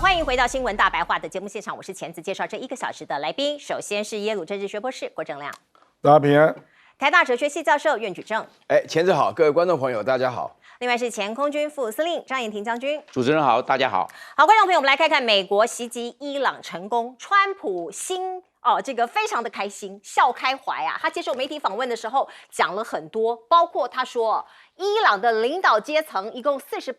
欢迎回到新闻大白话的节目现场，我是钳子，介绍这1个小时的来宾。首先是耶鲁政治学博士郭正亮，大家平安。台大哲学系教授苑举正，钳子好，各位观众朋友，大家好。另外是前空军副司令张延廷将军。主持人好，大家好。好，观众朋友，我们来看看美国袭击伊朗成功，川普这个非常的开心，笑开怀啊！他接受媒体访问的时候讲了很多，包括他说，伊朗的领导阶层一共48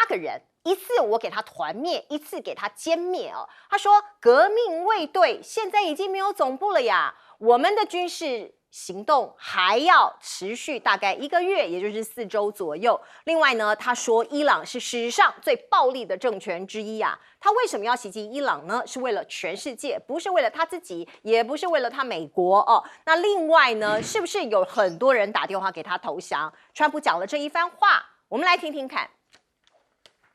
个人，一次我给他团灭，一次给他歼灭哦。他说，革命卫队现在已经没有总部了呀，我们的军事行动还要持续大概1个月，也就是4周左右。另外呢，他说伊朗是史上最暴力的政权之一啊。他为什么要袭击伊朗呢？是为了全世界，不是为了他自己，也不是为了他美国哦。那另外呢，是不是有很多人打电话给他投降？川普讲了这一番话，我们来听听看。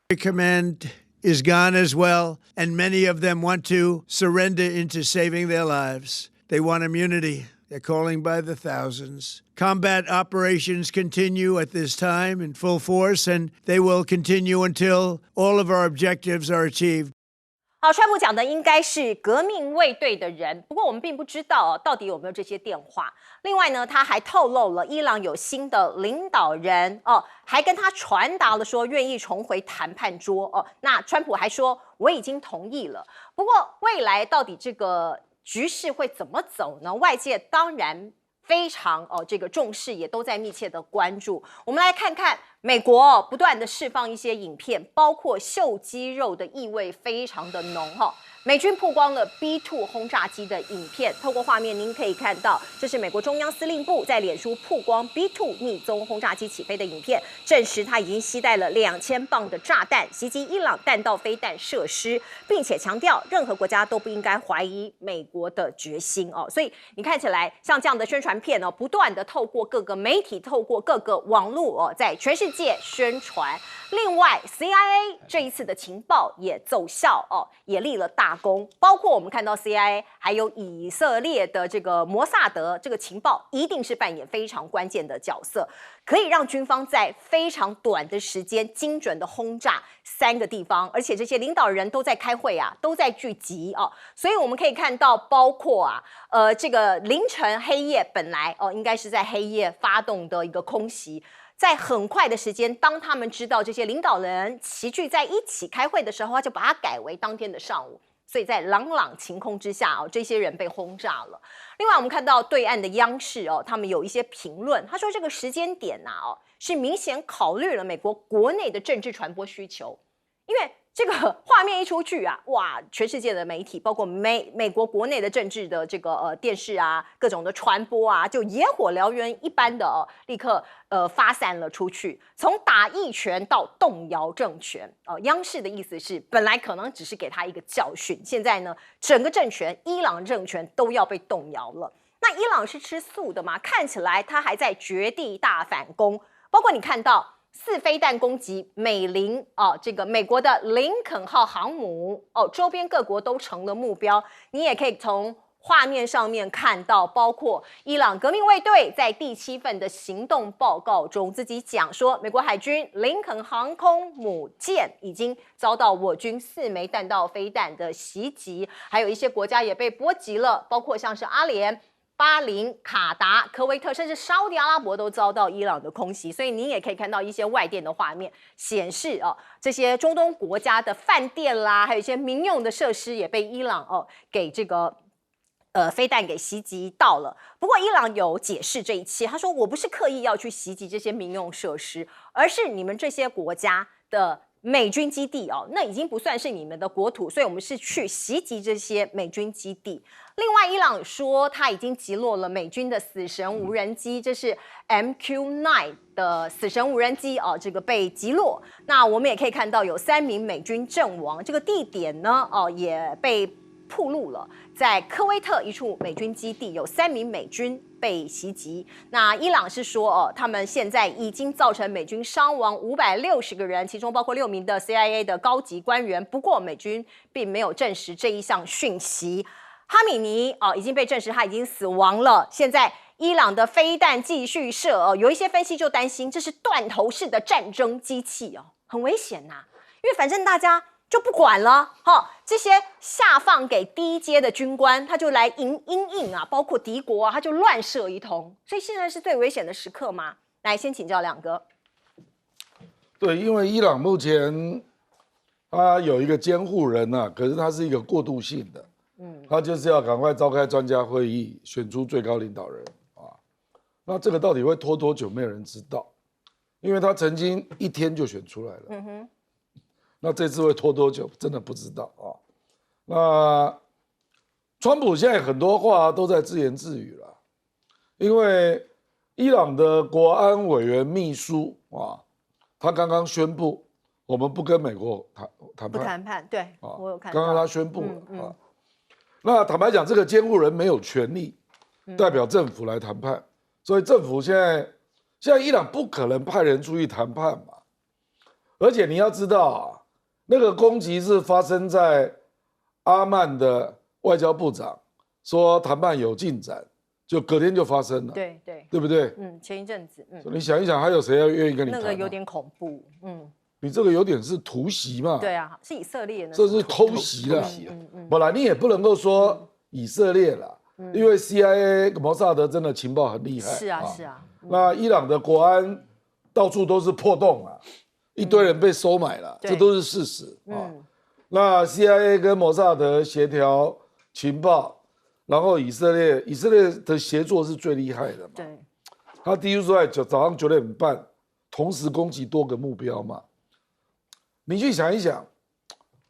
Command is gone as well, and many of them want to surrender into saving their lives. They want immunity. They're calling by the thousands. Combat operations continue at this time in full force, and they will continue until all of our objectives are achieved. 好，川普讲的应该是革命卫队的人，不过我们并不知道到底有没有这些电话。另外呢，他还透露了伊朗有新的领导人还跟他传达了说愿意重回谈判桌那川普还说我已经同意了。不过未来到底这个局势会怎么走呢？外界当然非常这个重视，也都在密切的关注。我们来看看美国不断的释放一些影片，包括秀肌肉的意味非常的浓美军曝光了 B2 轰炸机的影片，透过画面您可以看到，这是美国中央司令部在脸书曝光 B2 逆踪轰炸机起飞的影片，证实它已经携带了2000磅的炸弹袭击伊朗弹道飞弹设施，并且强调任何国家都不应该怀疑美国的决心所以你看起来像这样的宣传片不断的透过各个媒体，透过各个网络在全世界宣传。另外 CIA 这一次的情报也奏效也立了大功，包括我们看到 CIA 还有以色列的这个摩萨德，这个情报一定是扮演非常关键的角色，可以让军方在非常短的时间精准的轰炸3个地方，而且这些领导人都在开会都在聚集所以我们可以看到，包括这个凌晨黑夜本来应该是在黑夜发动的一个空袭。在很快的时间，当他们知道这些领导人齐聚在一起开会的时候，他就把它改为当天的上午。所以在朗朗晴空之下这些人被轰炸了。另外我们看到对岸的央视他们有一些评论，他说这个时间点是明显考虑了美国国内的政治传播需求，因为这个画面一出去哇，全世界的媒体，包括美国国内的政治的这个电视各种的传播就野火燎原一般的立刻发散了出去，从打一拳到动摇政权央视的意思是，本来可能只是给他一个教训，现在呢，整个政权，伊朗政权都要被动摇了。那伊朗是吃素的吗？看起来他还在绝地大反攻，包括你看到4飞弹攻击美林这个美国的林肯号航母周边各国都成了目标。你也可以从画面上面看到，包括伊朗革命卫队在第7份的行动报告中自己讲说，美国海军林肯航空母舰已经遭到我军4枚弹道飞弹的袭击，还有一些国家也被波及了，包括像是阿联、巴林、卡达、科威特，甚至沙烏地阿拉伯都遭到伊朗的空袭。所以您也可以看到一些外电的画面，显示这些中东国家的饭店啦，还有一些民用的设施也被伊朗给这个飞弹给袭击到了。不过伊朗有解释这一切，他说我不是刻意要去袭击这些民用设施，而是你们这些国家的美军基地那已经不算是你们的国土，所以我们是去袭击这些美军基地。另外伊朗说他已经击落了美军的死神无人机，这是 MQ-9 的死神无人机这个被击落。那我们也可以看到有3名美军阵亡，这个地点呢也被暴露了，在科威特一处美军基地有3名美军被袭击。那伊朗是说他们现在已经造成美军伤亡560个人，其中包括6名的 CIA 的高级官员。不过美军并没有证实这一项讯息。哈米尼已经被证实他已经死亡了。现在伊朗的飞弹继续射有一些分析就担心这是断头式的战争机器很危险因为反正大家就不管了。这些下放给低阶的军官，他就来因应啊，包括敌国啊，他就乱射一通。所以现在是最危险的时刻吗？来，先请教亮哥。对，因为伊朗目前他有一个监护人啊，可是他是一个过渡性的，他就是要赶快召开专家会议，选出最高领导人啊。那这个到底会拖多久，没有人知道，因为他曾经一天就选出来了。那这次会拖多久，真的不知道啊。那川普现在很多话都在自言自语了，因为伊朗的国安委员秘书啊，他刚刚宣布，我们不跟美国谈不判，谈判，对，我有看到。刚刚他宣布了啊。那坦白讲，这个监护人没有权利代表政府来谈判，所以政府现在伊朗不可能派人出去谈判嘛。而且你要知道啊，那个攻击是发生在阿曼的外交部长说谈判有进展，就隔天就发生了，对对，对不对？前一阵子，你想一想，还有谁要愿意跟你谈那个有点恐怖，你这个有点是突袭嘛？对啊，是以色列呢，这是偷袭了。本来你也不能够说以色列啦，因为 CIA 摩萨德真的情报很厉害。是啊是啊。那伊朗的国安到处都是破洞啊，一堆人被收买了，这都是事实啊。那 CIA 跟摩萨德协调情报，然后以色列的协作是最厉害的嘛。对。他第一次在早上9点半同时攻击多个目标嘛。你去想一想，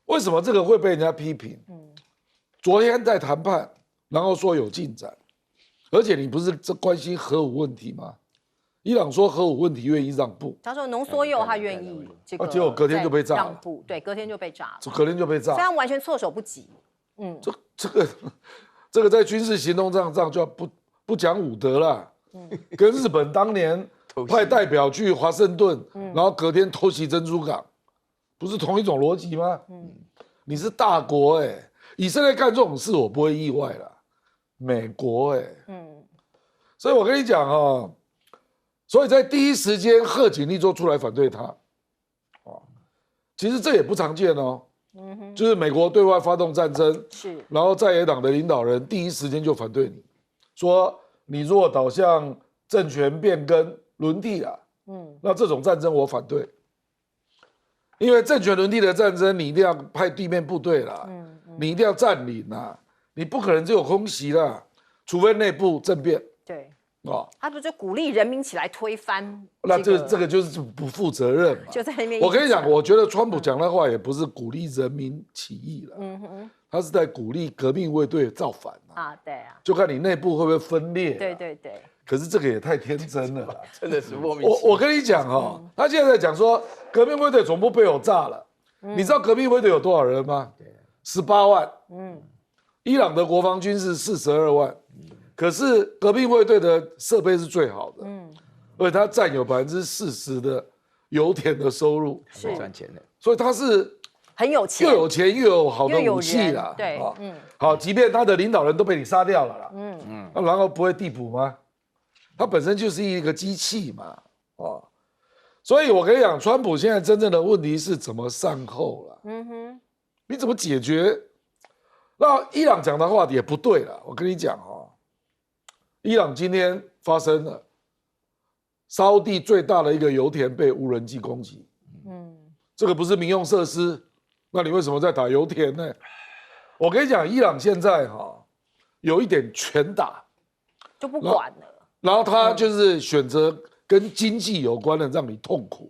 为什么这个会被人家批评？昨天在谈判，然后说有进展，而且你不是关心核武问题吗？伊朗说核武问题愿意让步，他说浓缩铀他愿意这个，结果隔天就被炸了，让步，对，隔天就被炸了，隔天就被炸，所以他完全措手不及。这个在军事行动上就要不讲武德了，跟日本当年派代表去华盛顿，然后隔天偷袭珍珠港。不是同一种逻辑吗？你是大国以色列干这种事我不会意外啦。美国所以我跟你讲所以在第一时间贺锦丽就出来反对他，其实这也不常见就是美国对外发动战争，是，然后在野党的领导人第一时间就反对你，说你如果导向政权变更轮替了，那这种战争我反对。因为政权轮替的战争，你一定要派地面部队啦，你一定要占领啦，你不可能只有空袭啦，除非内部政变。对，他不就鼓励人民起来推翻？那这个就是不负责任嘛。就在那边。我跟你讲，我觉得川普讲的话也不是鼓励人民起义了，他是在鼓励革命卫队造反啊。对啊。就看你内部会不会分裂。对对对。可是这个也太天真了啦，真的是莫名其妙。我跟你讲他现在在讲说革命卫队总部被我炸了，你知道革命卫队有多少人吗？18万。伊朗的国防军是42万，可是革命卫队的设备是最好的，而且它占有40%的油田的收入，是赚钱的，所以它是很有钱，又有钱又有好的武器啦。对，好，即便他的领导人都被你杀掉了啦，然后不会递补吗？它本身就是一个机器嘛，所以我跟你讲，川普现在真正的问题是怎么善后了，你怎么解决？那伊朗讲的话也不对了，我跟你讲伊朗今天发生了沙烏地最大的一个油田被无人机攻击，这个不是民用设施，那你为什么在打油田呢？我跟你讲，伊朗现在有一点拳打，就不管了。然后他就是选择跟经济有关的，让你痛苦。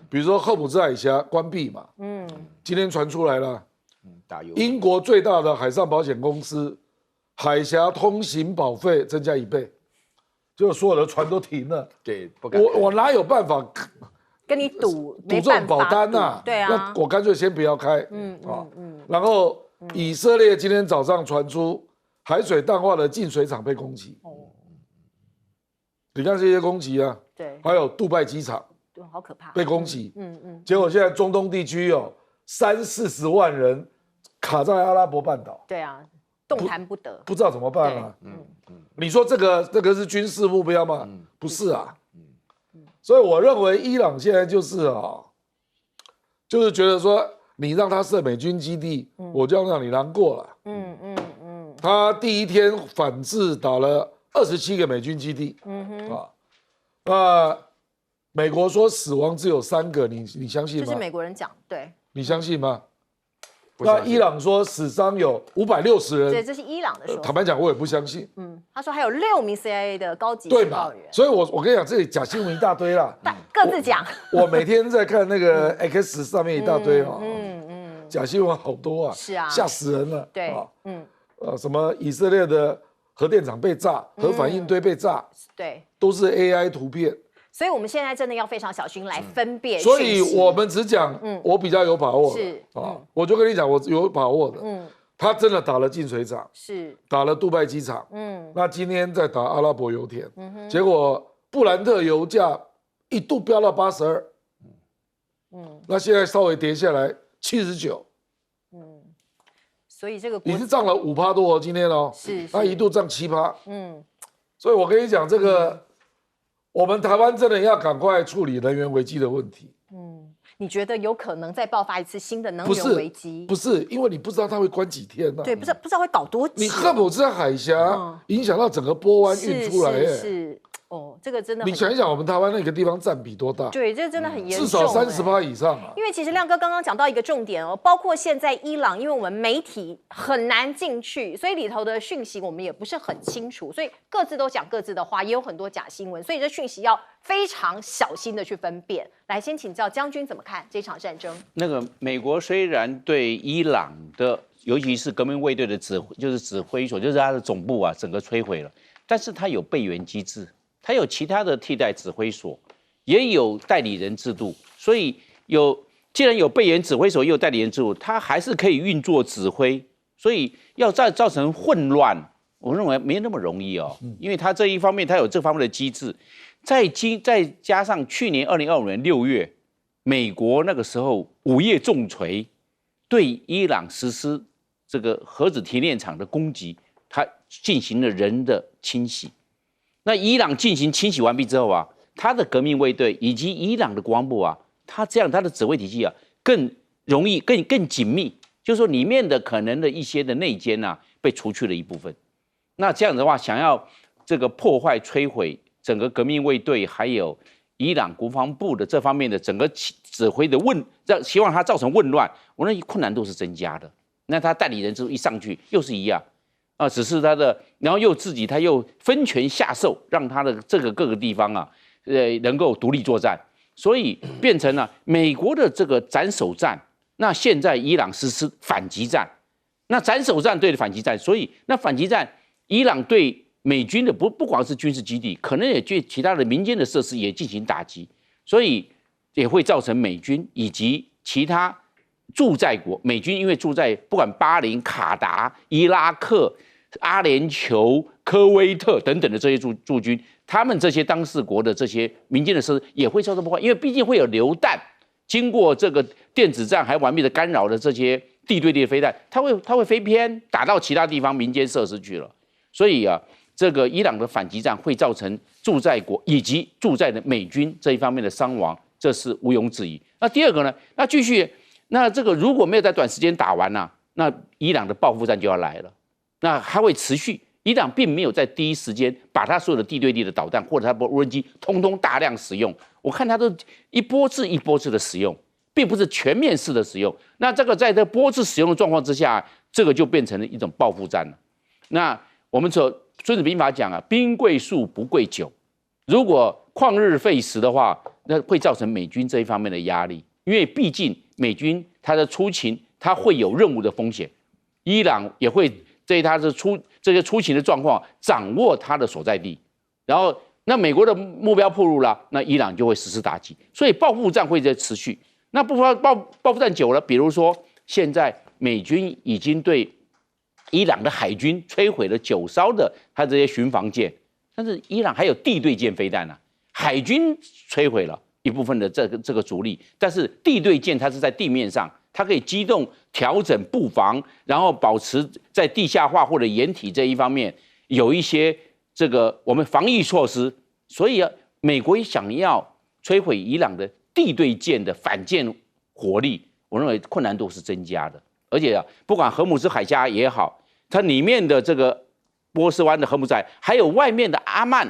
比如说赫姆兹海峡关闭嘛。今天传出来了，英国最大的海上保险公司海峡通行保费增加1倍，就所有的船都停了。对，不敢。我哪有办法跟你赌这种保单啊？对啊，那我干脆先不要开。然后以色列今天早上传出海水淡化的净水厂被攻击。你看这些攻击啊，对，还有杜拜机场，对，好可怕，被攻击，结果现在中东地区有30-40万人卡在阿拉伯半岛，对啊，动弹不得，不知道怎么办啊。你说这个是军事目标吗？不是啊。所以我认为伊朗现在就是觉得说，你让他设美军基地，我就要让你难过了。他第一天反制打了27个美军基地，美国说死亡只有3个，你相信吗？这是美国人讲，对。你相信吗？不相信那伊朗说死伤有560人，对，这是伊朗的说法。坦白讲，我也不相信。他说还有6名 CIA 的高级对嘛情报员，？所以我跟你讲，这里假新闻一大堆啦，各自讲。我每天在看那个 X 上面一大堆哦，假新闻好多啊，是啊吓死人了。对啊，什么以色列的核电厂被炸，核反应堆被炸，对，都是 AI 图片。所以我们现在真的要非常小心来分辨讯息。所以我们只讲我比较有把握的是我就跟你讲，我有把握的。他真的打了净水厂，是打了杜拜机场，那今天在打阿拉伯油田，结果布兰特油价一度飙到82，那现在稍微跌下来79，所以这个你是涨了5%多哦，今天哦，是它一度涨7%，所以我跟你讲，这个我们台湾真的要赶快处理能源危机的问题。你觉得有可能再爆发一次新的能源不是危机？不是，因为你不知道它会关几天呢、对，不知道会搞多久。你赫姆兹海峡影响到整个波湾运出来，是哦，这个真的很。你想一想，我们台湾那个地方占比多大？对，这真的很严重，至少30%以上啊。因为其实亮哥刚刚讲到一个重点哦，包括现在伊朗，因为我们媒体很难进去，所以里头的讯息我们也不是很清楚，所以各自都讲各自的话，也有很多假新闻，所以这讯息要非常小心的去分辨。来，先请教将军怎么看这场战争？那个美国虽然对伊朗的，尤其是革命卫队的指挥所，就是它的总部啊，整个摧毁了，但是它有备援机制，它有其他的替代指挥所，也有代理人制度，所以既然有备援指挥所，又有代理人制度，它还是可以运作指挥，所以要再造成混乱，我认为没那么容易哦，因为它这一方面它有这方面的机制，再加上去年2025年6月，美国那个时候午夜重锤，对伊朗实施这个核子提炼厂的攻击，它进行了人的清洗。那伊朗进行清洗完毕之后啊，他的革命卫队以及伊朗的国防部啊，他的指挥体系啊，更容易、更紧密，就是说里面的可能的一些的内奸啊，被除去了一部分。那这样的话，想要这个破坏、摧毁整个革命卫队，还有伊朗国防部的这方面的整个指挥的希望它造成混乱，我认为困难度是增加的。那他代理人制度一上去，又是一样。只是然后他又分权下授，让他的这个各个地方啊，能够独立作战，所以变成了美国的这个斩首战。那现在伊朗实施反击战，那斩首战对反击战，所以那反击战，伊朗对美军的不光是军事基地，可能也对其他的民间的设施也进行打击，所以也会造成美军以及其他驻在国美军，因为住在不管巴林、卡达、伊拉克、阿联酋、科威特等等的这些驻军，他们这些当事国的这些民间的设施也会受到破坏，因为毕竟会有流弹经过这个电子战还完毕的干扰的这些地对地的飞弹，它会飞偏打到其他地方民间设施去了，所以啊，这个伊朗的反击战会造成驻在国以及驻在的美军这一方面的伤亡，这是毋庸置疑。那第二个呢？那继续，那这个如果没有在短时间打完呢，那伊朗的报复战就要来了。那还会持续，伊朗并没有在第一时间把它所有的地对地的导弹或者它的无人机通通大量使用，我看它都一波次一波次的使用，并不是全面式的使用。那这个在这波次使用的状况之下，这个就变成了一种报复战了。那我们说《孙子兵法》讲啊，兵贵树不贵酒，如果旷日费时的话，那会造成美军这一方面的压力，因为毕竟美军它的出勤，它会有任务的风险，伊朗也会对它的这些出勤的状况掌握它的所在地，然后那美国的目标暴露了，那伊朗就会实施打击，所以报复战会在持续。那报复战久了，比如说现在美军已经对伊朗的海军摧毁了9艘的它这些巡防舰，但是伊朗还有地对舰飞弹啊，海军摧毁了一部分的这个主力，但是地对舰它是在地面上。它可以机动调整布防，然后保持在地下化或者掩体这一方面有一些这个我们防疫措施。所以啊，美国想要摧毁伊朗的地对舰的反舰火力，我认为困难度是增加的。而且啊，不管荷姆斯海峡也好，它里面的这个波斯湾的荷姆斯海，还有外面的阿曼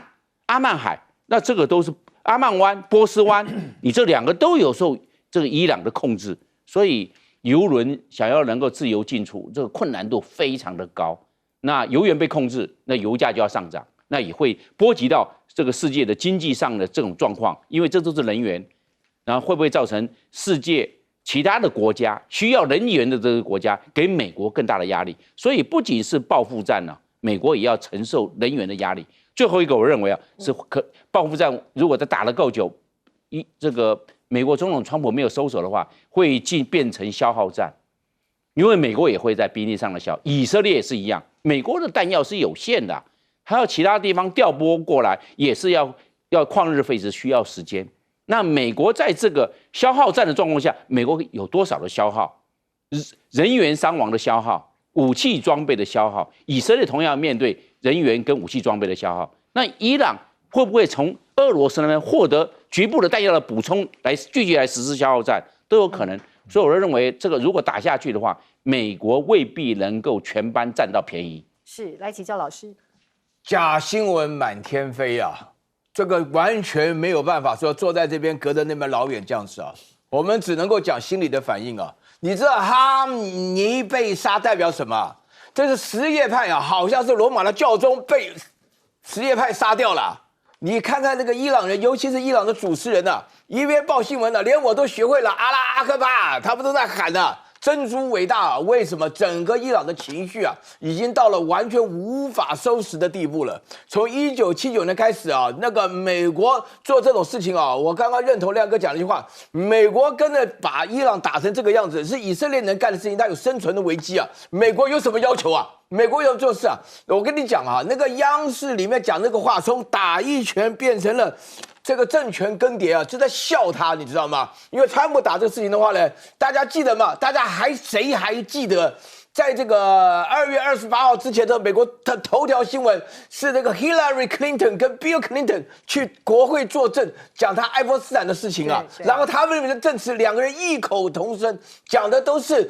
海，那这个都是阿曼湾、波斯湾，你这2个都有受这个伊朗的控制，所以油轮想要能够自由进出，这个困难度非常的高。那油源被控制，那油价就要上涨，那也会波及到这个世界的经济上的这种状况，因为这都是能源，然后会不会造成世界其他的国家需要能源的这个国家给美国更大的压力？所以不仅是报复战啊，美国也要承受能源的压力。最后一个，我认为啊，是报复战如果他打得够久，这个美国总统川普没有收手的话，会变成消耗战，因为美国也会在兵力上的消耗，以色列也是一样，美国的弹药是有限的，还有其他地方调拨过来，也是要旷日费时，需要时间。那美国在这个消耗战的状况下，美国有多少的消耗？人员伤亡的消耗，武器装备的消耗，以色列同样面对人员跟武器装备的消耗。那伊朗会不会从俄罗斯那边获得局部的弹药的补充，来继续来实施消耗战，都有可能。所以我认为，这个如果打下去的话，美国未必能够全班占到便宜。是，来请教老师。假新闻满天飞啊，这个完全没有办法说坐在这边隔着那么老远这样子啊，我们只能够讲心理的反应啊。你知道哈尼被杀代表什么？这是什叶派啊，好像是罗马的教宗被什叶派杀掉了。你看看那个伊朗人，尤其是伊朗的主持人啊，一边报新闻呢，连我都学会了阿拉阿克巴，他们都在喊呢。珍珠伟大啊！为什么整个伊朗的情绪啊，已经到了完全无法收拾的地步了？从1979年开始啊，那个美国做这种事情啊，我刚刚认同亮哥讲了一句话：美国跟着把伊朗打成这个样子，是以色列能干的事情，他有生存的危机啊。美国有什么要求啊？美国有做事啊？我跟你讲啊，那个央视里面讲那个话，从打一拳变成了。这个政权更迭啊，就在笑他，你知道吗？因为川普打这个事情的话呢，大家记得吗？大家谁还记得，在这个2月28号之前的美国的头条新闻是那个 Hillary Clinton 跟 Bill Clinton 去国会作证，讲他爱泼斯坦的事情啊，然后他们的证词2个人异口同声，讲的都是。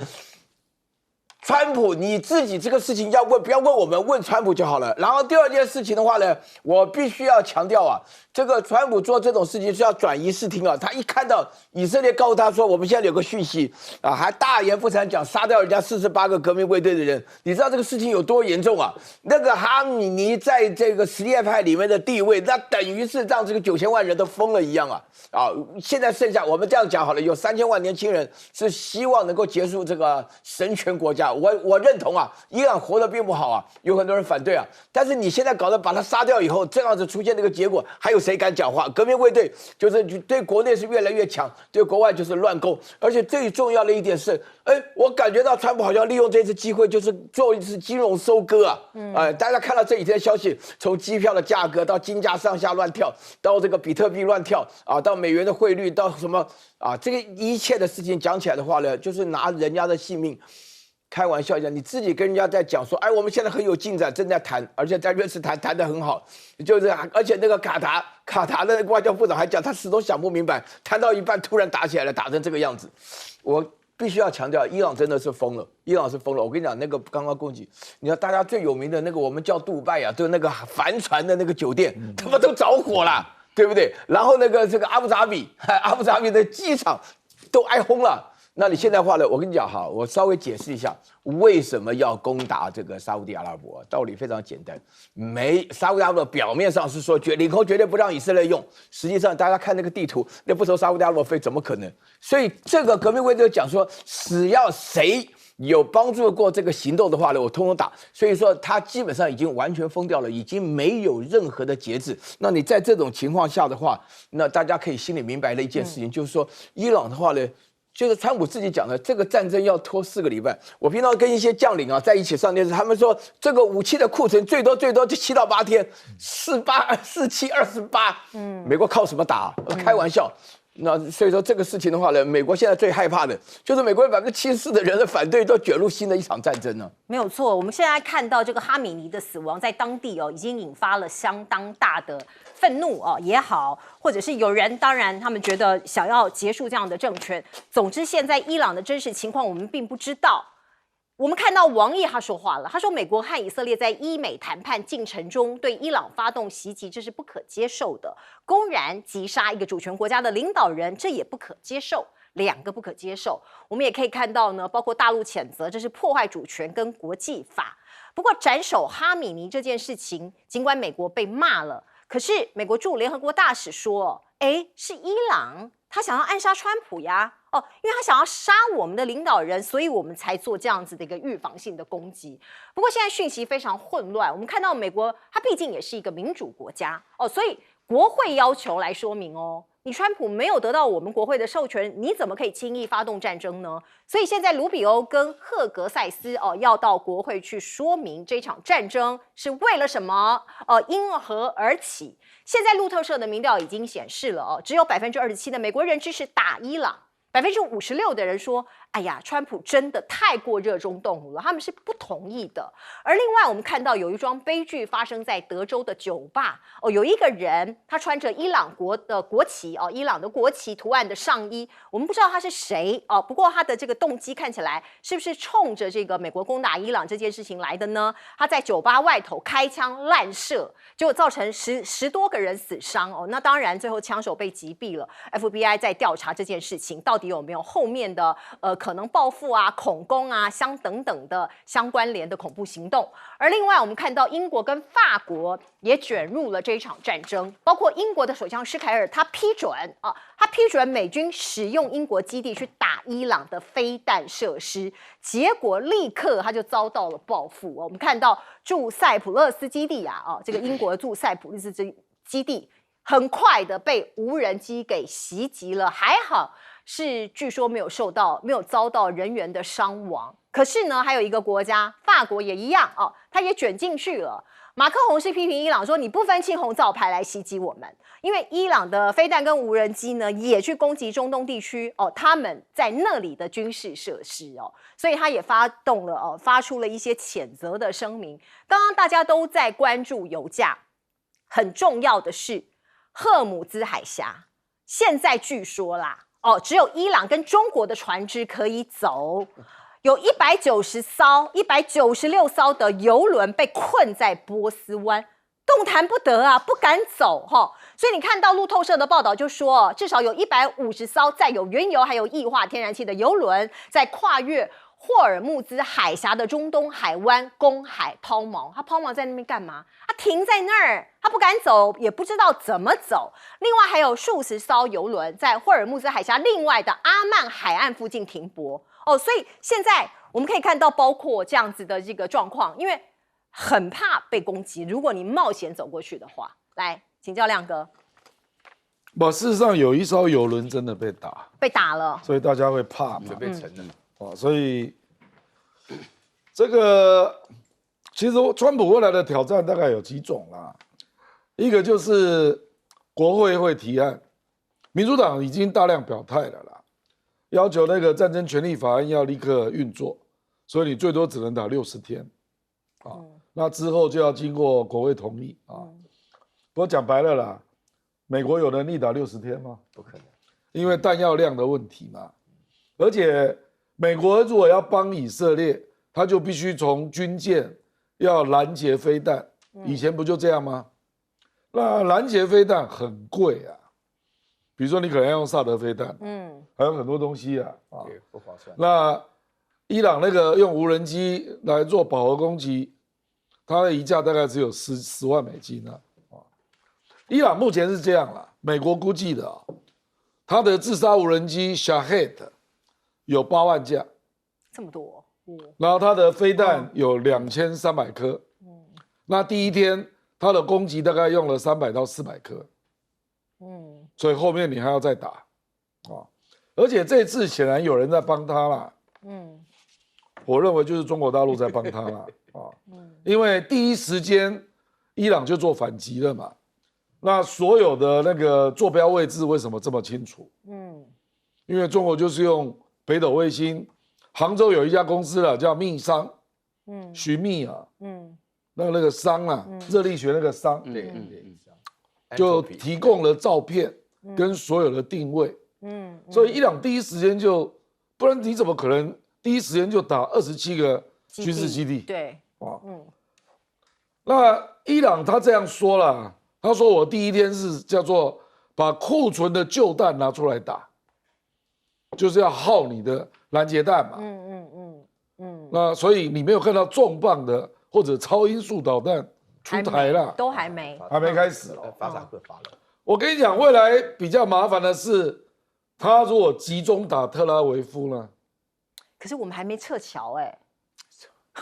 川普，你自己这个事情要问，不要问我们，问川普就好了。然后第二件事情的话呢，我必须要强调啊，这个川普做这种事情是要转移视听啊。他一看到以色列告诉他说，我们现在有个讯息啊，还大言不惭讲杀掉人家48个革命卫队的人，你知道这个事情有多严重啊？那个哈米尼在这个什叶派里面的地位，那等于是让这个9000万人都疯了一样啊！啊，现在剩下我们这样讲好了，有3000万年轻人是希望能够结束这个神权国家。我认同啊，伊朗活得并不好啊，有很多人反对啊。但是你现在搞得把他杀掉以后，这样子出现这个结果，还有谁敢讲话？革命卫队就是对国内是越来越强，对国外就是乱攻。而且最重要的一点是，我感觉到川普好像利用这次机会，就是做一次金融收割啊。大家看到这几天的消息，从机票的价格到金价上下乱跳，到这个比特币乱跳啊，到美元的汇率，到什么啊，这个一切的事情讲起来的话呢，就是拿人家的性命。开玩笑一下，你自己跟人家在讲说，我们现在很有进展，正在谈，而且在瑞士谈得很好，就是而且那个卡塔的外交部长还讲，他始终想不明白，谈到一半突然打起来了，打成这个样子。我必须要强调，伊朗真的是疯了，伊朗是疯了。我跟你讲，那个刚刚攻击，你看大家最有名的那个，我们叫杜拜啊，就那个帆船的那个酒店，他们都着火了，对不对？然后这个阿布扎比的机场都挨轰了。那你现在话呢？我跟你讲哈，我稍微解释一下为什么要攻打这个沙烏地阿拉伯。道理非常简单，沙烏地阿拉伯表面上是说领空绝对不让以色列用，实际上大家看那个地图，那不收沙烏地阿拉伯费怎么可能？所以这个革命卫队讲说，只要谁有帮助过这个行动的话呢，我通通打。所以说他基本上已经完全封掉了，已经没有任何的节制。那你在这种情况下的话，那大家可以心里明白的一件事情，就是说伊朗的话呢。就是川普自己讲的，这个战争要拖4个礼拜。我平常跟一些将领啊在一起上电视，他们说这个武器的库存最多就7到8天，47、28。美国靠什么打？开玩笑。那所以说这个事情的话呢，美国现在最害怕的就是美国74%的人的反对都卷入新的一场战争呢。没有错，我们现在看到这个哈米尼的死亡，在当地已经引发了相当大的愤怒也好，或者是有人当然他们觉得想要结束这样的政权。总之，现在伊朗的真实情况我们并不知道。我们看到王毅他说话了，他说美国和以色列在伊美谈判进程中对伊朗发动袭击，这是不可接受的。公然击杀一个主权国家的领导人，这也不可接受。2个不可接受。我们也可以看到呢，包括大陆谴责这是破坏主权跟国际法。不过斩首哈米尼这件事情，尽管美国被骂了，可是美国驻联合国大使说，是伊朗他想要暗杀川普呀。因为他想要杀我们的领导人，所以我们才做这样子的一个预防性的攻击。不过现在讯息非常混乱，我们看到美国它毕竟也是一个民主国家所以国会要求来说明你川普没有得到我们国会的授权，你怎么可以轻易发动战争呢？所以现在卢比欧跟赫格塞斯要到国会去说明这场战争是为了什么因何而起。现在路透社的民调已经显示了只有27%的美国人支持打伊朗。56%的人说：“哎呀，川普真的太过热衷动武了，他们是不同意的。”而另外，我们看到有一桩悲剧发生在德州的酒吧有一个人他穿着伊朗国的国旗伊朗的国旗图案的上衣，我们不知道他是谁不过他的这个动机看起来是不是冲着这个美国攻打伊朗这件事情来的呢？他在酒吧外头开枪乱射，结果造成10多个人死伤那当然最后枪手被击毙了 ，FBI 在调查这件事情到底有没有后面的可能报复恐攻等等的相关联的恐怖行动。而另外我们看到英国跟法国也卷入了这一场战争，包括英国的首相施凯尔他批准美军使用英国基地去打伊朗的飞弹设施，结果立刻他就遭到了报复我们看到驻塞浦路斯基地这个英国驻塞浦路斯基地很快的被无人机给袭击了，还好是据说没有遭到人员的伤亡。可是呢，还有一个国家法国也一样他也卷进去了。马克宏是批评伊朗说，你不分青红皂白来袭击我们，因为伊朗的飞弹跟无人机呢也去攻击中东地区他们在那里的军事设施所以他也发出了一些谴责的声明。刚刚大家都在关注油价，很重要的是赫姆兹海峡，现在据说啦只有伊朗跟中国的船只可以走，有196艘的油轮被困在波斯湾，动弹不得不敢走所以你看到路透社的报道就说，至少有150艘载有原油还有液化天然气的油轮在跨越霍尔木兹海峡的中东海湾公海抛锚。他抛锚在那边干嘛？他停在那儿，他不敢走，也不知道怎么走。另外还有数十艘油轮在霍尔木兹海峡另外的阿曼海岸附近停泊所以现在我们可以看到包括这样子的这个状况，因为很怕被攻击，如果你冒险走过去的话。来请教亮哥。事实上有一艘油轮真的被打了，所以大家会怕嘛，准备沉了所以这个其实川普未来的挑战大概有几种啦。一个就是国会会提案，民主党已经大量表态了啦，要求那个战争权利法案要立刻运作，所以你最多只能打60天那之后就要经过国会同意不过讲白了啦，美国有能力打60天吗？不可能，因为弹药量的问题嘛。而且美国如果要帮以色列，他就必须从军舰要拦截飞弹，以前不就这样吗？那拦截飞弹很贵比如说你可能要用萨德飞弹，还有很多东西对，不划算。那伊朗那个用无人机来做饱和攻击，它的移价大概只有10万美金伊朗目前是这样啦，美国估计的它的自杀无人机 Shahed 有8万架，这么多然后它的飞弹有2300颗，那第一天它的攻击大概用了300到400颗，所以后面你还要再打而且这次显然有人在帮他啦，我认为就是中国大陆在帮他啦因为第一时间伊朗就做反击了嘛，那所有的那个坐标位置为什么这么清楚？因为中国就是用北斗卫星，杭州有一家公司了叫密商，徐密啊，那个商啊，热力学那个商，对，就提供了照片跟所有的定位，所以伊朗第一时间就，不然你怎么可能第一时间就打27个军事基地？对，那伊朗他这样说了，他说我第一天是叫做把库存的旧弹拿出来打，就是要耗你的拦截弹嘛。那所以你没有看到重磅的或者超音速导弹出台了，都还没开始哦。发萨克发了。我跟你讲，未来比较麻烦的是，他如果集中打特拉维夫呢？可是我们还没撤侨哎，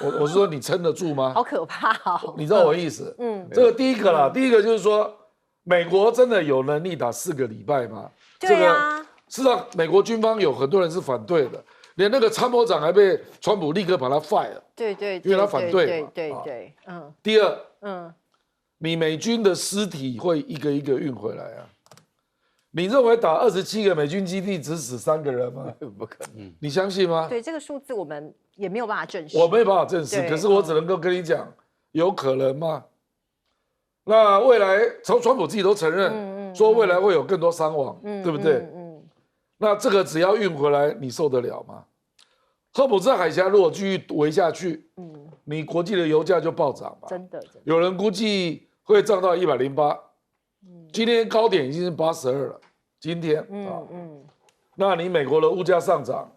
我是说你撑得住吗？好可怕哦！你知道我意思？这个第一个啦，第一个就是说，美国真的有能力打4个礼拜吗？对啊，事实上，美国军方有很多人是反对的，连那个参谋长还被川普立刻把他 fire。对，因为他反对嘛。对，第二，你美军的尸体会一个一个运回来啊。你认为打27个美军基地只死3个人吗？不可能。你相信吗？对，这个数字我们也没有办法证实。我没办法证实，可是我只能够跟你讲，有可能吗？那未来，川普自己都承认，说未来会有更多伤亡，对不对？那这个只要运回来，你受得了吗？赫姆兹海峡如果继续围下去，你国际的油价就暴涨吧？真的，有人估计会涨到108，今天高点已经是82了。今天那你美国的物价上涨，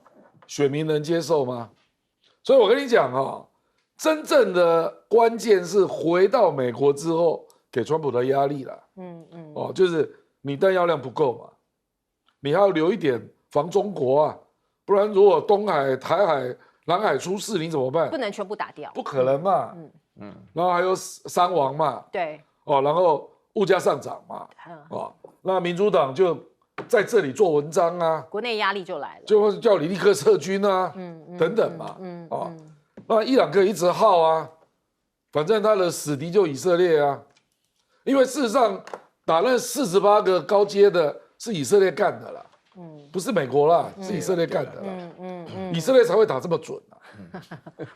选民能接受吗？所以我跟你讲啊，真正的关键是回到美国之后给川普的压力了。就是你弹药量不够嘛，你还要留一点防中国啊，不然如果东海、台海、南海出事，你怎么办？不能全部打掉，不可能嘛。然后还有伤亡嘛。对。然后物价上涨嘛。那民主党就在这里做文章啊，国内压力就来了，就会叫你立刻撤军啊，等等嘛。那伊朗可以一直耗啊，反正他的死敌就以色列啊，因为事实上打那48个高阶的是以色列干的啦，不是美国啦，是以色列干的啦，以色列才会打这么准啊。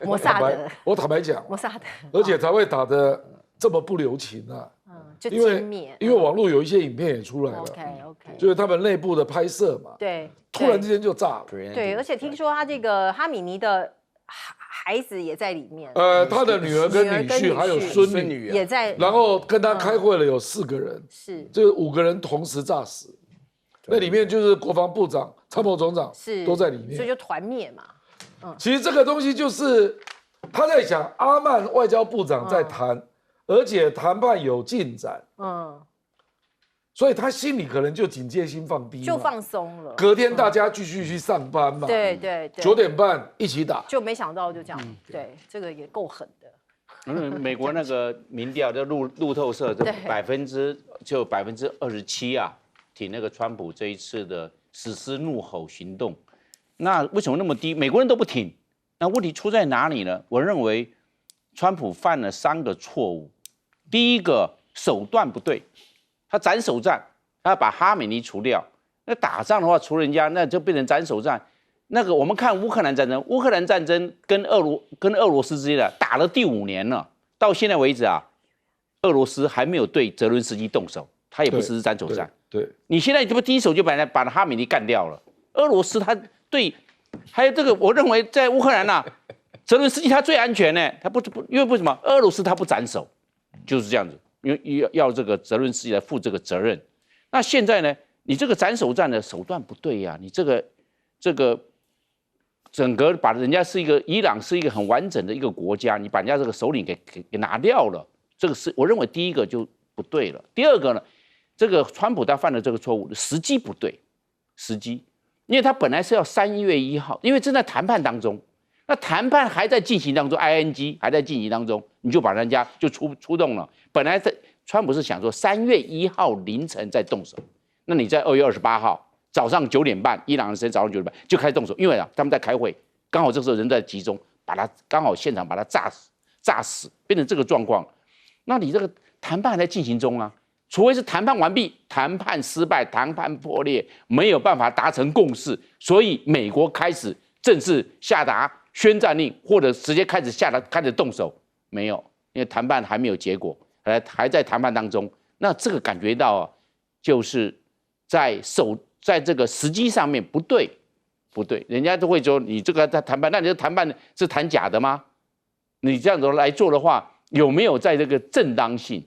摩萨德，我坦白讲，摩萨德，而且才会打得这么不留情啊。就精灭，因为网络有一些影片也出来了 ，OK， 就是他们内部的拍摄嘛，对，突然之间就炸了，对，而且听说他这个哈米尼的孩子也在里面，他的女儿跟女婿还有孙女也在，然后跟他开会了有4个人，是，这5个人同时炸死，那里面就是国防部长、参谋总长都在里面，所以就团灭嘛。其实这个东西就是他在想，阿曼外交部长在谈。而且谈判有进展，所以他心里可能就警戒心放低，就放松了。隔天大家继续去上班嘛，对，9点半一起打，就没想到就这样，对，这个也够狠的。美国那个民调的路透社就27%啊，挺那个川普这一次的实施怒吼行动。那为什么那么低？美国人都不挺，那问题出在哪里呢？我认为川普犯了3个错误。第一个手段不对，他斩首战，他把哈梅尼除掉。那打仗的话，除人家那就变成斩首战。那个我们看乌克兰战争，乌克兰战争跟俄罗斯之间的打了第5年了，到现在为止啊，俄罗斯还没有对泽伦斯基动手，他也不实施斩首战。对，你现在这不第一手就把哈梅尼干掉了。俄罗斯他对，还有这个，我认为在乌克兰啊，泽伦斯基他最安全呢，他不，因为为什么俄罗斯他不斩首？就是这样子，因为要这个泽伦斯基来负这个责任。那现在呢，你这个斩首战的手段不对呀、你这个整个把人家是一个伊朗是一个很完整的一个国家，你把人家这个首领给拿掉了，这个是我认为第一个就不对了。第二个呢，这个川普他犯的这个错误时机不对，时机，因为他本来是要3月1号，因为正在谈判当中。那谈判还在进行当中 ，ING 还在进行当中，你就把人家就出动了。本来川普是想说3月1号凌晨再动手，那你在2月28号早上9点半，伊朗的时间早上9点半就开始动手，因为他们在开会，刚好这时候人在集中，把他刚好现场把他炸死，变成这个状况。那你这个谈判还在进行中啊，除非是谈判完毕、谈判失败、谈判破裂，没有办法达成共识，所以美国开始正式下达宣战令，或者直接开始动手，没有，因为谈判还没有结果，还在谈判当中。那这个感觉到啊，就是在这个时机上面不对，人家都会说你这个在谈判，那你这谈判是谈假的吗？你这样子来做的话，有没有在这个正当性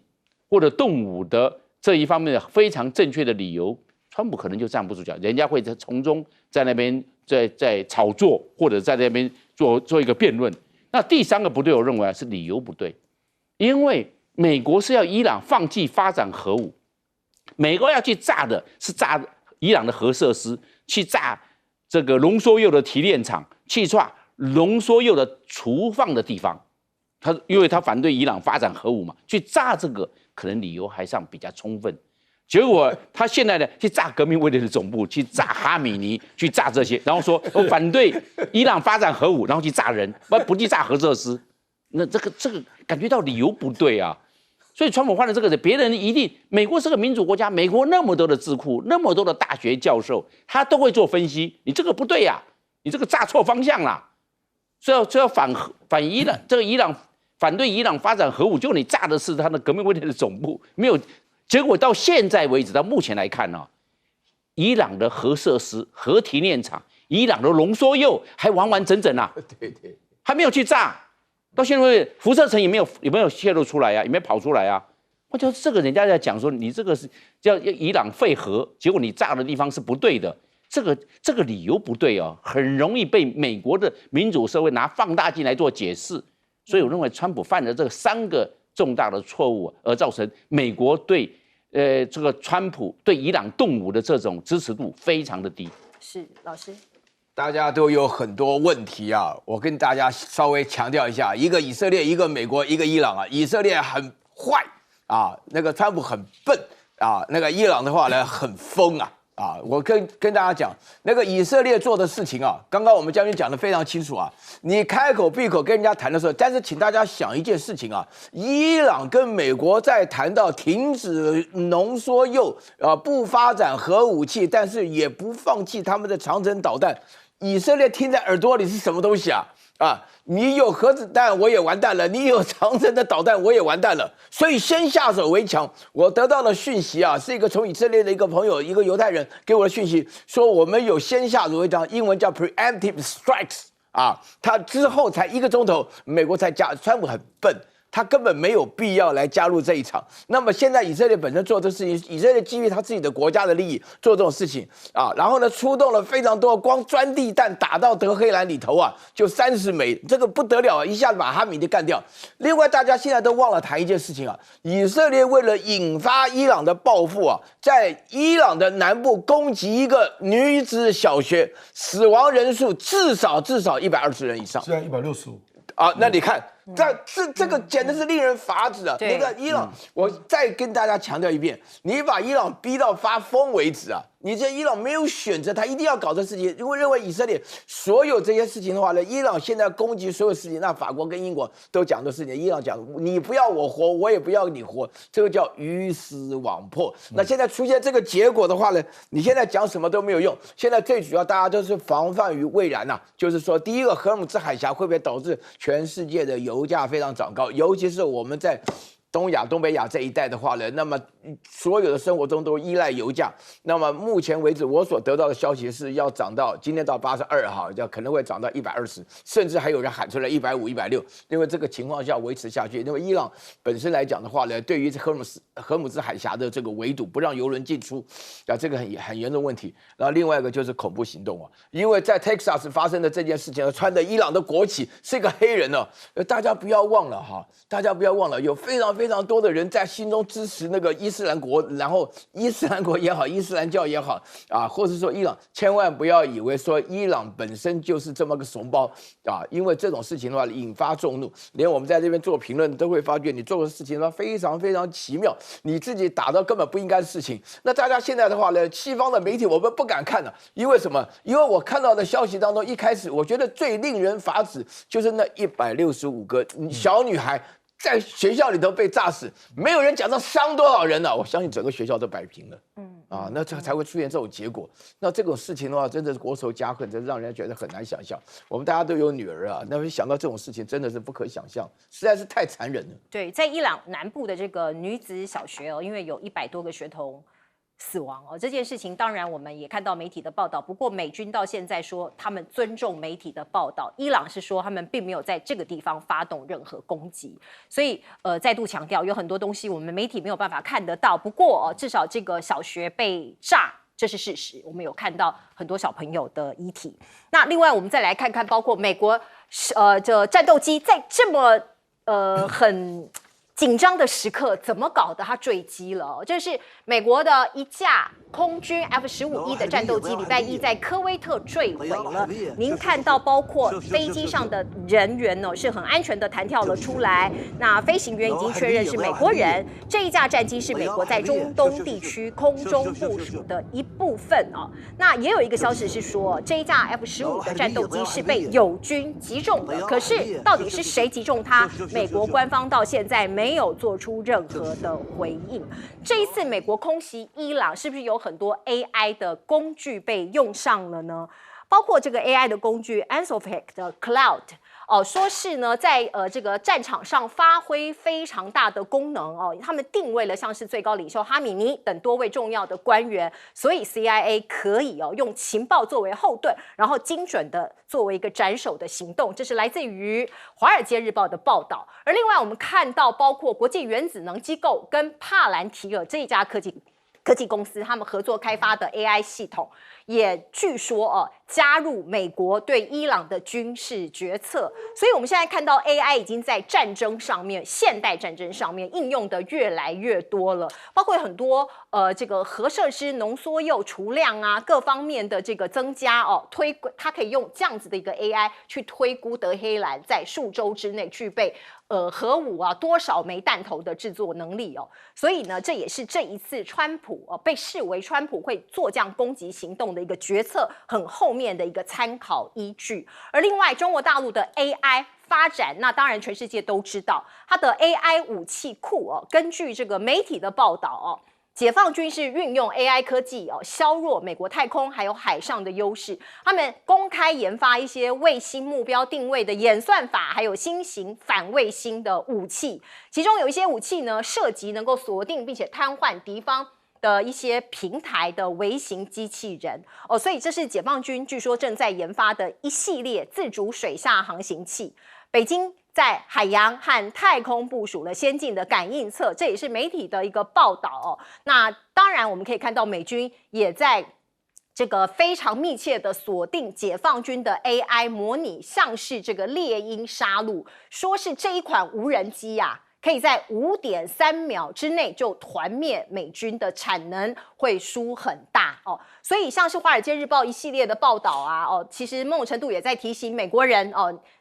或者动武的这一方面的非常正确的理由？川普可能就站不住脚，人家会从中在那边在炒作，或者在那边做一个辩论。那第三个不对，我认为是理由不对，因为美国是要伊朗放弃发展核武，美国要去炸的是炸伊朗的核设施，去炸这个浓缩铀的提炼厂，去炸浓缩铀的储放的地方。因为他反对伊朗发展核武嘛，去炸这个可能理由还算比较充分。结果他现在呢，去炸革命卫队的总部，去炸哈米尼，去炸这些，然后说我反对伊朗发展核武，然后去炸人，不去炸核设施。那这个感觉到理由不对啊。所以川普换了这个人，别人一定，美国是个民主国家，美国那么多的智库，那么多的大学教授，他都会做分析。你这个不对呀，你这个炸错方向啦，所以要反伊朗，这个伊朗反对伊朗发展核武，结果你炸的是他的革命卫队的总部，没有。结果到现在为止，到目前来看呢，伊朗的核设施、核提炼厂、伊朗的浓缩铀还完完整整啊，对，还没有去炸。到现在为止，辐射层也没有泄露出来啊，也没有跑出来啊。我觉得这个人家在讲说，你这个是叫伊朗废核，结果你炸的地方是不对的，这个理由不对哦，很容易被美国的民主社会拿放大镜来做解释。所以我认为川普犯了这3个重大的错误，而造成美国对这个川普对伊朗动武的这种支持度非常的低。是老师。大家都有很多问题啊，我跟大家稍微强调一下，一个以色列，一个美国，一个伊朗啊。以色列很坏啊，那个川普很笨啊，那个伊朗的话呢很疯啊。我跟大家讲，那个以色列做的事情啊，刚刚我们将军讲得非常清楚啊。你开口闭口跟人家谈的时候，但是请大家想一件事情啊，伊朗跟美国在谈到停止浓缩铀不发展核武器，但是也不放弃他们的长程导弹。以色列听在耳朵里是什么东西啊？你有核子弹我也完蛋了，你有长程的导弹我也完蛋了，所以先下手为强。我得到的讯息啊，是一个从以色列的一个朋友，一个犹太人给我的讯息，说我们有先下手为强，英文叫 preemptive strikes 他之后才1个钟头，美国才加。川普很笨，他根本没有必要来加入这一场。那么现在以色列本身做这事情，以色列基于他自己的国家的利益做这种事情然后呢出动了非常多，光钻地弹打到德黑兰里头就30枚，这个不得了一下子把哈米尼干掉。另外大家现在都忘了谈一件事情以色列为了引发伊朗的报复在伊朗的南部攻击一个女子小学，死亡人数至少120人以上，现在165。那你看，这个简直是令人发指啊！那个伊朗，我再跟大家强调一遍，你把伊朗逼到发疯为止你这伊朗没有选择，他一定要搞这事情。如果认为以色列所有这些事情的话呢，伊朗现在攻击所有事情，那法国跟英国都讲的事情，伊朗讲你不要我活，我也不要你活，这个叫鱼死网破。那现在出现这个结果的话呢，你现在讲什么都没有用。现在最主要大家都是防范于未然就是说，第一个荷尔姆兹海峡会不会导致全世界的油价非常涨高，尤其是我们在东亚、东北亚这一带的话呢，那么所有的生活中都依赖油价。那么目前为止，我所得到的消息是要涨到今天到82可能会涨到120，甚至还有人喊出来150、160。因为这个情况下维持下去，因为伊朗本身来讲的话呢，对于荷尔姆兹海峡的这个围堵，不让油轮进出这个很严重问题。然后另外一个就是恐怖行动因为在 Texas 发生的这件事情穿的伊朗的国旗是一个黑人大家不要忘了大家不要忘了，有非常非常多的人在心中支持那个伊斯兰国，然后伊斯兰国也好，伊斯兰教也好或者说伊朗，千万不要以为说伊朗本身就是这么个怂包因为这种事情的话引发众怒，连我们在这边做评论都会发觉你做的事情的话非常非常奇妙，你自己打到根本不应该的事情。那大家现在的话呢，西方的媒体我们不敢看因为什么？因为我看到的消息当中，一开始我觉得最令人发指就是那165个小女孩在学校里头被炸死，没有人讲到伤多少人了，我相信整个学校都摆平了。那这才会出现这种结果。那这种事情的话，真的是国仇家恨，真让人家觉得很难想象。我们大家都有女儿啊，那么想到这种事情，真的是不可想象，实在是太残忍了。对，在伊朗南部的这个女子小学因为有100多个学童死亡这件事情当然我们也看到媒体的报道，不过美军到现在说他们尊重媒体的报道，伊朗是说他们并没有在这个地方发动任何攻击，所以再度强调有很多东西我们媒体没有办法看得到，不过至少这个小学被炸这是事实，我们有看到很多小朋友的遗体。那另外我们再来看看包括美国这战斗机在这么很紧张的时刻怎么搞的？它坠机了。这是美国的一架空军 F-15E 的战斗机，礼拜一在科威特坠毁了。您看到，包括飞机上的人员是很安全的弹跳了出来。那飞行员已经确认是美国人。这一架战机是美国在中东地区空中部署的一部分那也有一个消息是说，这一架 F-15的战斗机是被友军击中的。可是到底是谁击中它？美国官方到现在没有做出任何的回应。这一次美国空袭伊朗，是不是有很多 AI 的工具被用上了呢？包括这个 AI 的工具 Anthropic 的 Cloud。说是呢，在这个战场上发挥非常大的功能他们定位了像是最高领袖哈米尼等多位重要的官员，所以 CIA 可以用情报作为后盾，然后精准的作为一个斩首的行动。这是来自于《华尔街日报》的报道。而另外我们看到，包括国际原子能机构跟帕兰提尔这一家科技公司，他们合作开发的 AI 系统，也据说加入美国对伊朗的军事决策。所以我们现在看到 AI 已经在战争上面，现代战争上面应用的越来越多了，包括很多这个核设施浓缩铀储量各方面的这个增加它可以用这样子的一个 AI 去推估德黑兰在数周之内具备核武多少枚弹头的制作能力所以呢，这也是这一次川普被视为川普会做这样攻击行动的一个决策很后面的一个参考依据。而另外，中国大陆的 AI 发展，那当然全世界都知道，它的 AI 武器库根据这个媒体的报道解放军是运用 AI 科技削弱美国太空还有海上的优势。他们公开研发一些卫星目标定位的演算法，还有新型反卫星的武器。其中有一些武器呢，涉及能够锁定并且瘫痪敌方的一些平台的微型机器人所以这是解放军据说正在研发的一系列自主水下航行器。北京在海洋和太空部署了先进的感应测，这也是媒体的一个报道那当然我们可以看到美军也在这个非常密切的锁定解放军的 AI 模拟，像是这个猎鹰杀戮，说是这一款无人机可以在5.3秒之内就团灭美军的产能，会输很大所以像是《华尔街日报》一系列的报道其实某种程度也在提醒美国人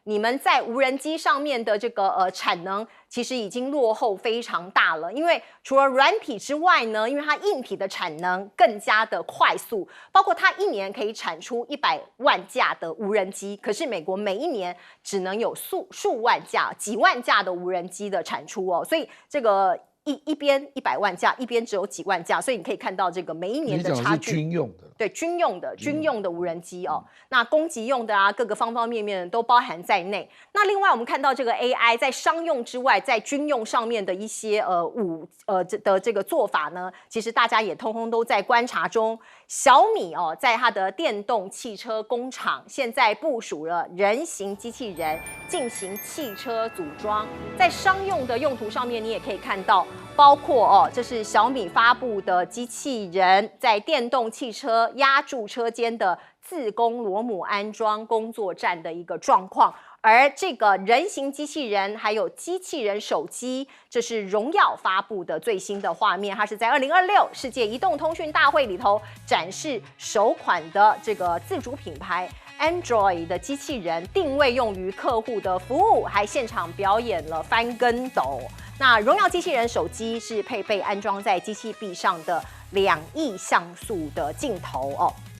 你们在无人机上面的这个产能其实已经落后非常大了。因为除了软体之外呢，因为它硬体的产能更加的快速，包括它一年可以产出100万架的无人机，可是美国每一年只能有数万架、几万架的无人机的产出所以这个一边100万架，一边只有几万架，所以你可以看到这个每一年的差距。是军用的，对，军用的无人机那攻击用的各个方方面面都包含在内。那另外我们看到这个 AI 在商用之外，在军用上面的一些这个做法呢，其实大家也通通都在观察中。小米在它的电动汽车工厂现在部署了人形机器人进行汽车组装，在商用的用途上面，你也可以看到。包括这是小米发布的机器人在电动汽车压铸车间的自供螺母安装工作站的一个状况。而这个人形机器人还有机器人手机，这是荣耀发布的最新的画面，它是在2026世界移动通讯大会里头展示首款的这个自主品牌 Android 的机器人，定位用于客户的服务，还现场表演了翻跟斗。那荣耀机器人手机是配备安装在机器臂上的2亿像素的镜头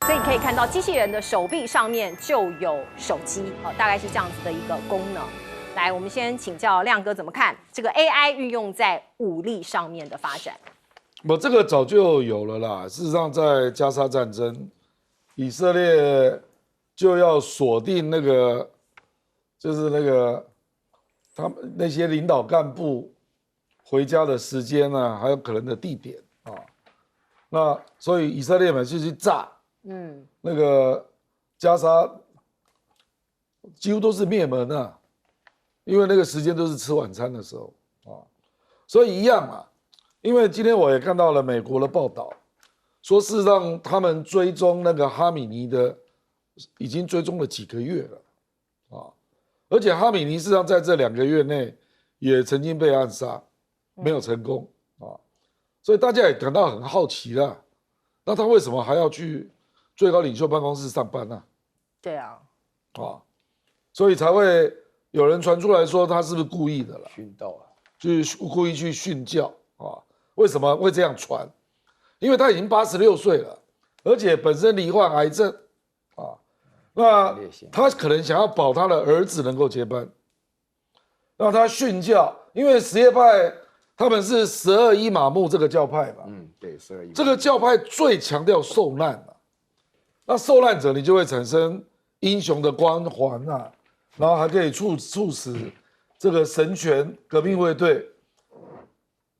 所以你可以看到机器人的手臂上面就有手机大概是这样子的一个功能。来，我们先请教亮哥怎么看这个 AI 运用在武力上面的发展？这个早就有了啦。事实上，在加沙战争，以色列就要锁定那个，就是那个他们那些领导干部回家的时间啊，还有可能的地点啊。那所以以色列们就去炸，那个加沙几乎都是灭门啊，因为那个时间都是吃晚餐的时候啊，所以一样啊。因为今天我也看到了美国的报道，说事实上他们追踪那个哈米尼的，已经追踪了几个月了啊，而且哈米尼事实上在这2个月内也曾经被暗杀，没有成功啊，所以大家也感到很好奇啦。那他为什么还要去最高领袖办公室上班呢？对啊，所以才会有人传出来说他是不是故意的了，殉道啊，就是故意去训教啊。为什么会这样传？因为他已经86岁了，而且本身罹患癌症啊，那他可能想要保他的儿子能够接班，让他训教。因为什叶派他们是12伊玛目这个教派嘛，对，12伊玛目这个教派最强调受难嘛，那受难者你就会产生英雄的光环啊，然后还可以促使这个神权革命卫队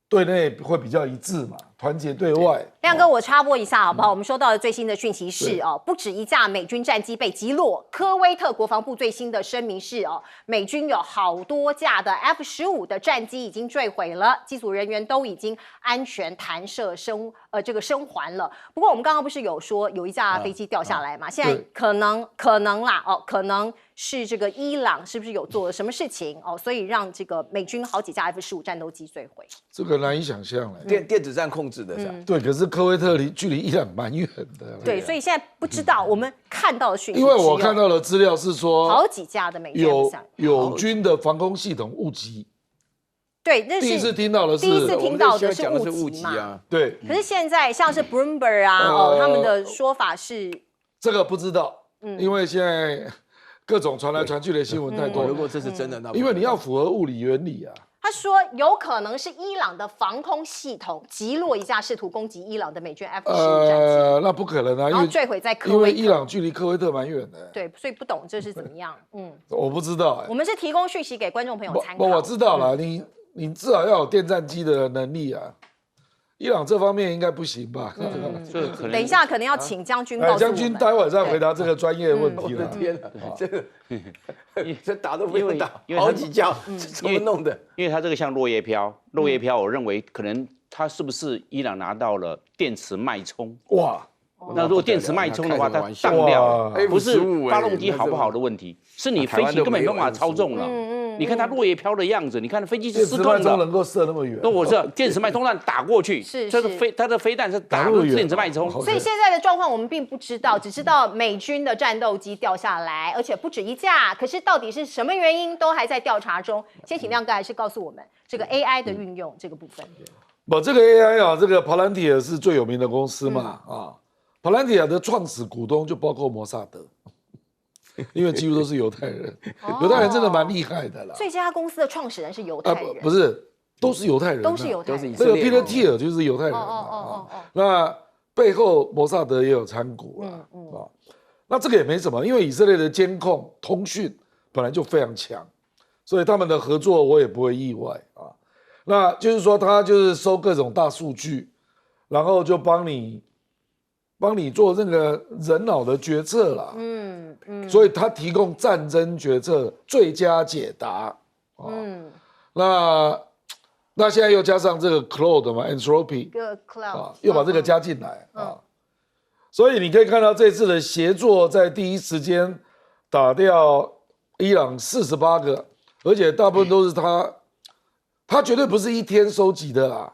对内会比较一致嘛，团结对外。亮哥，我插播一下好不好？我们收到的最新的讯息是不止一架美军战机被击落。科威特国防部最新的声明是美军有好多架的 F-15的战机已经坠毁了，机组人员都已经安全弹射生还了。不过我们刚刚不是有说有一架飞机掉下来嘛？现在可能是这个伊朗是不是有做了什么事情所以让这个美军好几架 F-15战斗机坠毁？这个难以想象了。电子战控制的是吧？对，可是科威特距离伊朗蛮远的。对，所以现在不知道我们看到的讯息，因为我看到的资料是说，好几架的美军友军的防空系统误击。对，那是第一次听到的是误击嘛？对。可是现在像是 Bloomberg 他们的说法是这个不知道，因为现在各种传来传去的新闻太多。如果这是真的，那因为你要符合物理原理啊。他说有可能是伊朗的防空系统击落一架试图攻击伊朗的美军 F-15战机。那不可能啊，然后坠毁在科威特。因为伊朗距离科威特蛮远的。对，所以不懂这是怎么样。我不知道。我们是提供讯息给观众朋友参考。我知道了，你至少要有电战机的能力啊。伊朗这方面应该不行吧？等一下可能要请将军告诉我们。将军待会再回答这个专业问题了。我的天啊，这打都不用打，好几架，怎么弄的？因为它这个像落叶飘，我认为可能它是不是伊朗拿到了电磁脉冲？哇！那如果电磁脉冲的话，它当掉，不是发动机好不好的问题，是你飞机根本没办法操纵了。你看它落叶飘的样子，你看飞机是失控的，能够射那么远。那我知道电磁脉冲弹打过去，它的飞弹是打入电磁脉冲。所以现在的状况我们并不知道，只知道美军的战斗机掉下来，而且不止一架。可是到底是什么原因，都还在调查中。先请亮哥还是告诉我们这个 AI 的运用这个部分。这个 AI 啊，这个 Palantir 是最有名的公司嘛Palantir 的创始股东就包括摩萨德。因为几乎都是犹太人，犹太人真的蛮厉害的啦。所以这家公司的创始人是犹太人？不是，都是犹太人，都是犹太人。这个 Peter Thiel 就是犹太人那背后摩萨德也有参股那这个也没什么，因为以色列的监控通讯本来就非常强，所以他们的合作我也不会意外那就是说，他就是收各种大数据，然后就帮你做那个人脑的决策啦。所以他提供战争决策最佳解答。那现在又加上这个 Claude 嘛 ，Anthropic， 又把这个加进来所以你可以看到这次的协作在第一时间打掉伊朗48个，而且大部分都是他绝对不是一天收集的啦，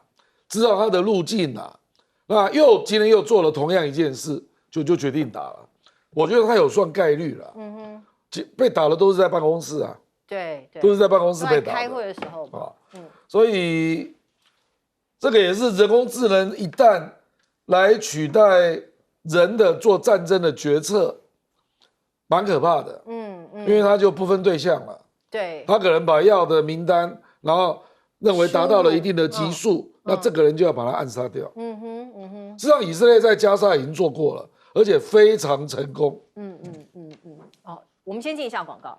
知道他的路径啦。那今天又做了同样一件事，就决定打了。我觉得他有算概率了。被打的都是在办公室啊。对，都是在办公室被打的。开会的时候所以这个也是人工智能一旦来取代人的做战争的决策，蛮可怕的。因为它就不分对象了。对，他可能把药的名单，然后认为达到了一定的级数，那这个人就要把他暗杀掉。实际上以色列在加沙已经做过了，而且非常成功。哦，我们先进一下广告。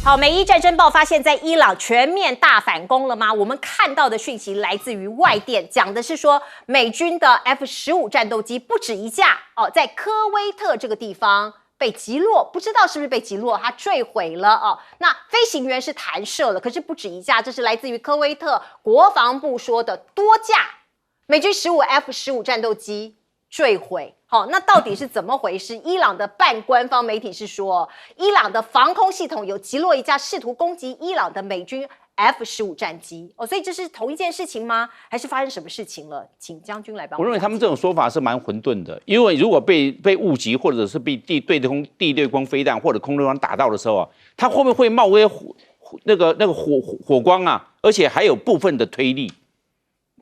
好，美伊战争爆发，现在伊朗全面大反攻了吗？我们看到的讯息来自于外电，讲的是说美军的 F-15战斗机不止一架哦，在科威特这个地方被击落，不知道是不是被击落，它坠毁了哦。那飞行员是弹射了，可是不止一架，这是来自于科威特国防部说的多架美军F-15战斗机坠毁。好，那到底是怎么回事？伊朗的半官方媒体是说，伊朗的防空系统有击落一架试图攻击伊朗的美军 F-15战机哦，所以这是同一件事情吗？还是发生什么事情了？请将军来帮我认为他们这种说法是蛮混沌的，因为如果被误击，或者是被地对空飞弹或者空对空打到的时候啊，它后面会冒微那个火光啊，而且还有部分的推力，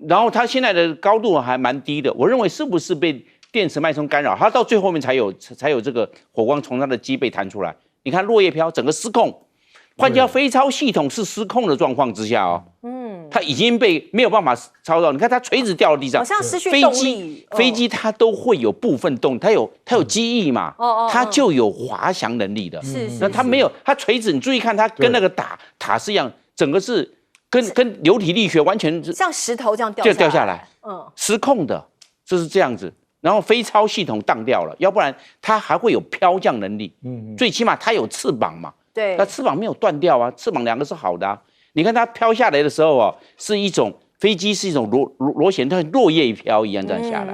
然后它现在的高度还蛮低的，我认为是不是被电磁脉冲干扰，它到最后面才有这个火光从它的机背弹出来。你看落叶飘，整个失控。换句话，飞超系统是失控的状况之下哦，它已经被没有办法操到。你看它垂直掉到地上，好像失去动力。飞机它都会有部分动，它有机翼嘛，它就有滑翔能力的。是。那它没有，它垂直，你注意看，它跟那个塔是一样，整个是跟流体力学完全像石头这样掉下来，失控的，就是这样子。然后飞超系统当掉了，要不然它还会有飘降能力。最起码它有翅膀嘛。对。它翅膀没有断掉啊，翅膀两个是好的啊。你看它飘下来的时候啊，是一种飞机是一种螺旋，它落叶飘一样这样下来。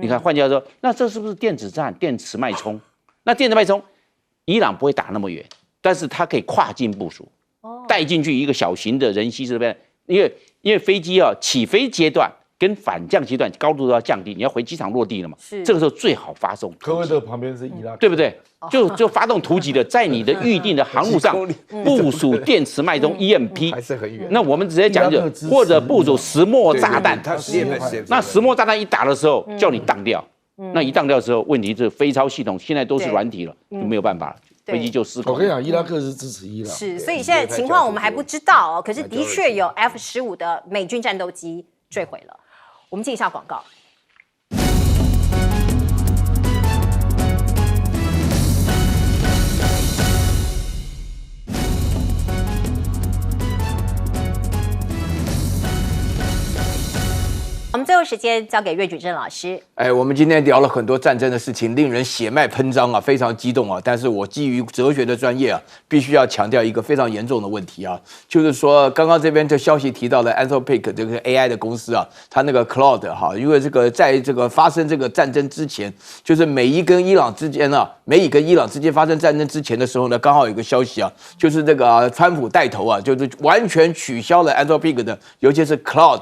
你看，换句话说，那这是不是电子战、电磁脉冲？那电磁脉冲，伊朗不会打那么远，但是它可以跨境部署，带进去一个小型的人吸这边，因为飞机啊起飞阶段跟反降阶段高度都要降低，你要回机场落地了嘛，这个时候最好发送。科威特旁边是伊拉克，对不对？就发动突击的，在你的预定的航路上部署电磁脉冲 EMP， 还是很远。那我们直接讲或者部署石墨炸弹，那石墨炸弹一打的时候叫你当掉，那一当掉的时候，问题是飞超系统现在都是软体了，就没有办法了。飞机就失控。我跟你讲，伊拉克是支持伊朗，是，所以现在情况我们还不知道哦。可是的确有 F-15的美军战斗机坠毁了。我们进一下广告。我们最后时间交给岳举正老师。我们今天聊了很多战争的事情，令人血脉喷张啊，非常激动啊。但是我基于哲学的专业啊，必须要强调一个非常严重的问题啊，就是说刚刚这边这消息提到的 Anthropic 这个 AI 的公司啊，它那个 Cloud 哈，因为这个在这个发生这个战争之前，就是美伊跟伊朗之间发生战争之前的时候呢，刚好有个消息啊，就是这个川普带头啊，就是完全取消了 Anthropic 的，尤其是 Cloud